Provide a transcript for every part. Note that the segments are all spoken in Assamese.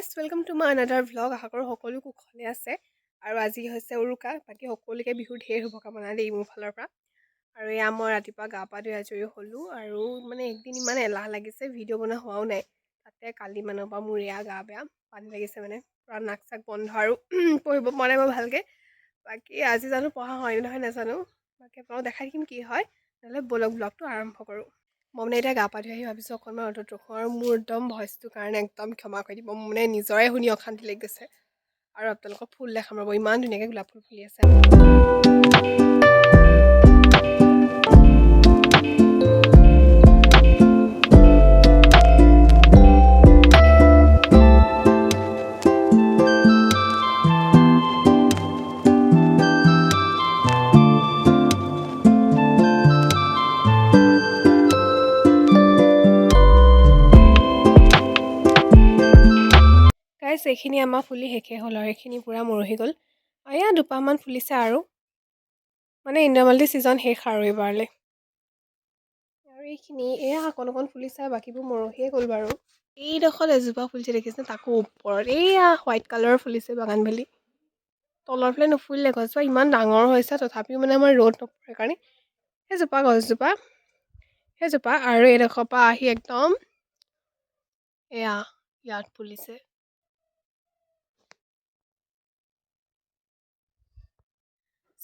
Guys welcome to my another vlog. আশা কৰোঁ সকলো কুশলে আছে আৰু আজি হৈছে উৰুকা। বাকী সকলোকে বিহুৰ ঢেৰ শুভকামনা দেই মোৰ ফালৰ পৰা। আৰু এয়া মই ৰাতিপুৱা গা পা ধুই আজৰি হ'লোঁ আৰু মানে একদিন ইমান এলাহ লাগিছে, ভিডিঅ' বনোৱা হোৱাও নাই। তাতে কালি মানৰ পৰা মোৰ এয়া গা বেয়া, পানী লাগিছে মানে পূৰা নাক চাক বন্ধ আৰু পঢ়িব পৰা নাই মই ভালকৈ। বাকী আজি জানো পঢ়া হয় নহয় নাজানো, বাকী আপোনালোকক দেখাই দিম কি হয়। নহ'লে ব'লক ব্লগটো আৰম্ভ কৰোঁ। মই মানে এতিয়া গা পা ধুই আহি ভাবিছোঁ অকণমান ৰ'দত ৰখোঁ আৰু মোৰ একদম ভইচটোৰ কাৰণে একদম ক্ষমা কৰি দিব। মোৰ মানে নিজৰে শুনি অশান্তি লাগি গৈছে। আৰু আপোনালোকক ফুল দেখাম ৰ'ব, ইমান ধুনীয়াকৈ গোলাপ ফুল ফুলি আছে। গাইছ এইখিনি আমাৰ ফুলি শেষে হ'ল আৰু এইখিনি পূৰা মৰহি গ'ল। এয়া দুপাহমান ফুলিছে আৰু মানে ইন্দ্ৰমালতী ছিজন শেষ আৰু এইবাৰলৈ। আৰু এইখিনি এয়া অকণ অকণ ফুলিছে, বাকীবোৰ মৰহিয়ে গ'ল বাৰু। এইডোখৰত এজোপা ফুলিছে দেখিছে, তাকো ওপৰত এয়া হোৱাইট কালাৰৰ ফুলিছে বাগানভেলি। তলৰ ফালে নুফুলিলে, গছজোপা ইমান ডাঙৰ হৈছে তথাপিও মানে আমাৰ ৰ'দ নপৰে কাৰণে সেইজোপা আৰু এইডোখৰৰ পৰা আহি একদম এয়া ইয়াত ফুলিছে।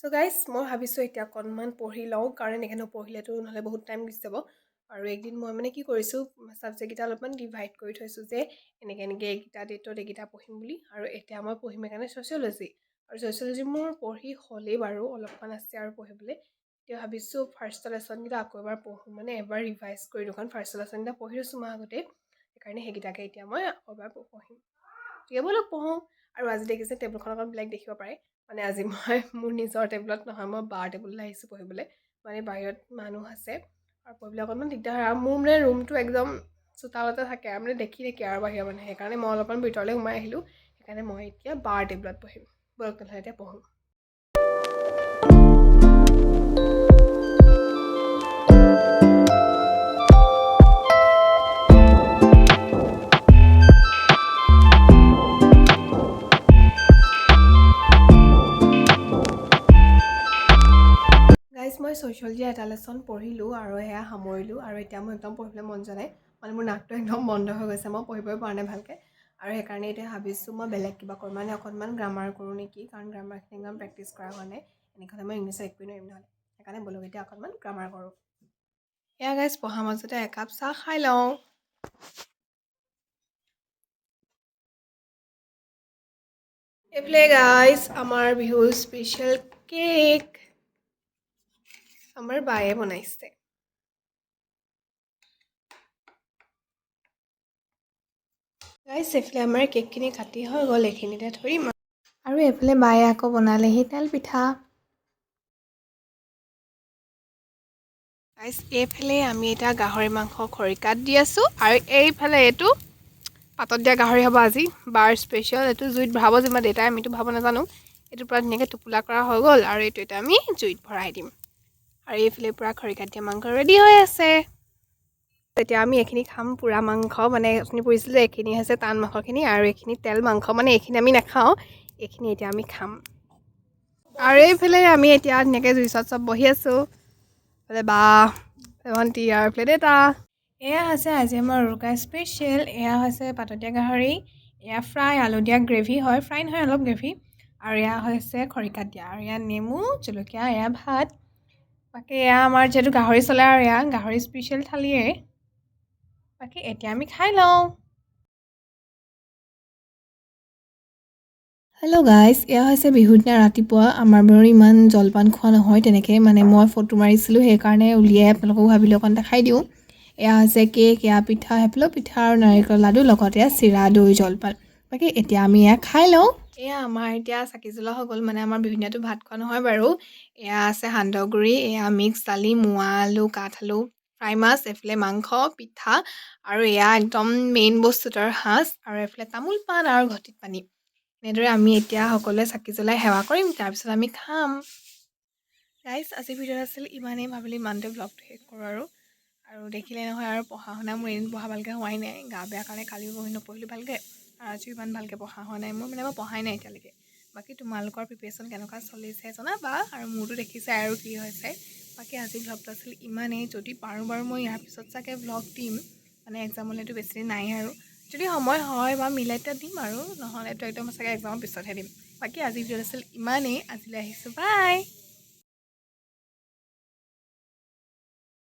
চ' গাইজ মই ভাবিছোঁ এতিয়া অকণমান পঢ়ি লওঁ, কাৰণ এনেকৈ নপঢ়িলেতো নহ'লে বহুত টাইম গুচি যাব। আৰু একদিন মই মানে কি কৰিছোঁ, ছাবজেক্টকেইটা অলপমান ডিভাইড কৰি থৈছোঁ যে এনেকৈ এইকেইটা ডেটত এইকেইটা পঢ়িম বুলি। আৰু এতিয়া মই পঢ়িম সেইকাৰণে ছ'চিয়লজি, আৰু ছ'চিয়লজি মোৰ পঢ়ি হ'লেই বাৰু, অলপমান আছে আৰু পঢ়িবলৈ। এতিয়া ভাবিছোঁ ফাৰ্ষ্ট লেচনকেইটা আকৌ এবাৰ পঢ়োঁ, মানে এবাৰ ৰিভাইজ কৰি দিওঁ, কাৰণ ফাৰ্ষ্ট লেচনকেইটা পঢ়ি লৈছোঁ মই আগতে। সেইকাৰণে সেইকেইটাকে এতিয়া মই আকৌ এবাৰ পঢ়িম। ঠিক ব'লক পঢ়োঁ। আৰু আজি দেখিছে টেবুলখন অকণ ব্লেক দেখিব পাৰে, মানে আজি মই মোৰ নিজৰ টেবুলত নহয়, মই বাৰ টেবুললৈ আহিছোঁ পঢ়িবলৈ। মানে বাহিৰত মানুহ আছে আৰু পঢ়িবলৈ অকণমান দিগদাৰ হয়। আৰু মোৰ মানে ৰুমটো একদম চোতালতে থাকে আৰু মানে দেখি আৰু বাহিৰৰ মানুহে, সেইকাৰণে মই অলপমান ভিতৰলৈ সোমাই আহিলোঁ। সেইকাৰণে মই এতিয়া বাৰ টেবুলত পঢ়িম। ব'লক নহ'লে এতিয়া পঢ়োঁ। গাইজ মই ছ'চিয়লজি এটা লেচন পঢ়িলোঁ আৰু সেয়া সামৰিলোঁ, আৰু এতিয়া মোৰ একদম পঢ়িবলৈ মন যোৱা নাই। মানে মোৰ নাকটো একদম বন্ধ হৈ গৈছে, মই পঢ়িবই পৰা নাই ভালকৈ। আৰু সেইকাৰণে এতিয়া ভাবিছোঁ মই বেলেগ কিবা কৰোঁ, মানে অকণমান গ্ৰামাৰ কৰোঁ নেকি, কাৰণ গ্ৰামাৰখিনি একদম প্ৰেক্টিছ কৰা হোৱা নাই। এনেকৈ হ'লে মই ইংলিছত একোৱেই নোৱাৰিম নহ'লে। সেইকাৰণে ব'লক এতিয়া অকণমান গ্ৰামাৰ কৰোঁ। এয়া গাইজ পঢ়াৰ মাজতে একাপ চাহ খাই লওঁ। এইফালে গাইজ আমাৰ বিহুৰ স্পেচিয়েল কেক আমাৰ বায়ে বনাইছে। গাইজ এইফালে আমাৰ কেকখিনি কাটি হৈ গ'ল, এইখিনিতে থৰিম। আৰু এইফালে বায়ে আকৌ বনালেহি তেল পিঠা। গাইজ এইফালে আমি এতিয়া গাহৰি মাংস খৰিকাত দি আছোঁ, আৰু এইফালে এইটো পাতত দিয়া গাহৰি হ'ব আজি বাৰ স্পেচিয়েল। এইটো জুইত ভৰাব যিমান দেউতাই, আমিতো ভৰাব নাজানো। এইটো পূৰা ধুনীয়াকৈ টোপোলা কৰা হৈ গ'ল, আৰু এইটো এতিয়া আমি জুইত ভৰাই দিম। আৰু এইফালে পূৰা খৰিকাত দিয়া মাংস ৰেডি হৈ আছে। এতিয়া আমি এইখিনি খাম, পূৰা মাংস, মানে আপুনি পৰিছিল যে এইখিনি হৈছে টান মাংসখিনি, আৰু এইখিনি তেল মাংস, মানে এইখিনি আমি নাখাওঁ, এইখিনি এতিয়া আমি খাম। আৰু এইফালে আমি এতিয়া ধুনীয়াকৈ জুই ওচৰত চব বহি আছোঁ। এইফালে বা, ভণ্টি, আৰু এইফালে দেউতা। এয়া হৈছে আজি আমাৰ উৰুকাৰ স্পেচিয়েল। এয়া হৈছে পাতত দিয়া গাহৰি, এয়া ফ্ৰাই, আলু দিয়া গ্ৰেভি হয়, ফ্ৰাই নহয় অলপ গ্ৰেভি। আৰু এয়া হৈছে খৰিকাত দিয়া, আৰু এয়া নেমু জলকীয়া, এয়া ভাত। বাকী এয়া আমাৰ যিহেতু গাহৰি চলে, আৰু এয়া গাহৰি স্পেচিয়েল থালিয়ে। বাকী এতিয়া আমি খাই লওঁ। হেল্ল' গাইজ, এয়া হৈছে বিহুৰ দিনা ৰাতিপুৱা। আমাৰ বাৰু ইমান জলপান খোৱা নহয় তেনেকৈ, মানে মই ফটো মাৰিছিলোঁ সেইকাৰণে উলিয়াই আপোনালোকক ভাবিলোঁ অকণ দেখাই দিওঁ। এয়া হৈছে কেক, এয়া পিঠা, সেইফালেও পিঠা আৰু নাৰিকল লাডু, লগতে চিৰা দৈ জলপান। বাকী এতিয়া আমি এয়া খাই লওঁ। এয়া আমাৰ এতিয়া চাকি জ্বলা হৈ গ'ল, মানে আমাৰ বিহুৰ দিনাটো ভাত খোৱা নহয় বাৰু। এয়া আছে সান্দহগুড়ি, এয়া মিক্স দালি, মোৱা আলু, কাঠ আলু, ফ্ৰাই মাছ, এইফালে মাংস, পিঠা, আৰু এয়া একদম মেইন বস্তুটোৰ সাজ, আৰু এইফালে তামোল পাণ আৰু ঘটিত পানী। এনেদৰে আমি এতিয়া সকলোৱে চাকি জ্বলাই সেৱা কৰিম, তাৰপিছত আমি খাম। গাইজ আজি ভিডিঅ'ত আছিল ইমানেই, ভাবিলোঁ ইমানতে ব্লগটো শেষ কৰোঁ আৰু দেখিলে নহয় আৰু পঢ়া শুনা মোৰ এদিন পঢ়া ভালকৈ হোৱাই নাই, গা বেয়া কাৰণে কালিও পঢ়ি নপঢ়িলোঁ ভালকৈ। আৰু আজিও ইমান ভালকৈ পঢ়া হোৱা নাই মই পঢ়াই নাই এতিয়ালৈকে বাকী তোমালোকৰ প্ৰিপেৰেশ্যন কেনেকুৱা চলিছে জনাবা আৰু মোৰতো দেখিছে আৰু কি হৈছে বাকী আজি ভ্লগটো আছিল ইমানেই যদি পাৰোঁ বাৰু মই ইয়াৰ পিছত চাগে ভ্লগ দিম মানে এক্সামলৈতো বেছি দিন নাই আৰু যদি সময় হয় বা মিলাই তেতিয়া দিম আৰু নহ'লেতো একদম চাগে এক্সামৰ পিছতহে দিম বাকী আজি ভিডিঅ'টো আছিল ইমানেই আজিলৈ আহিছোঁ বাই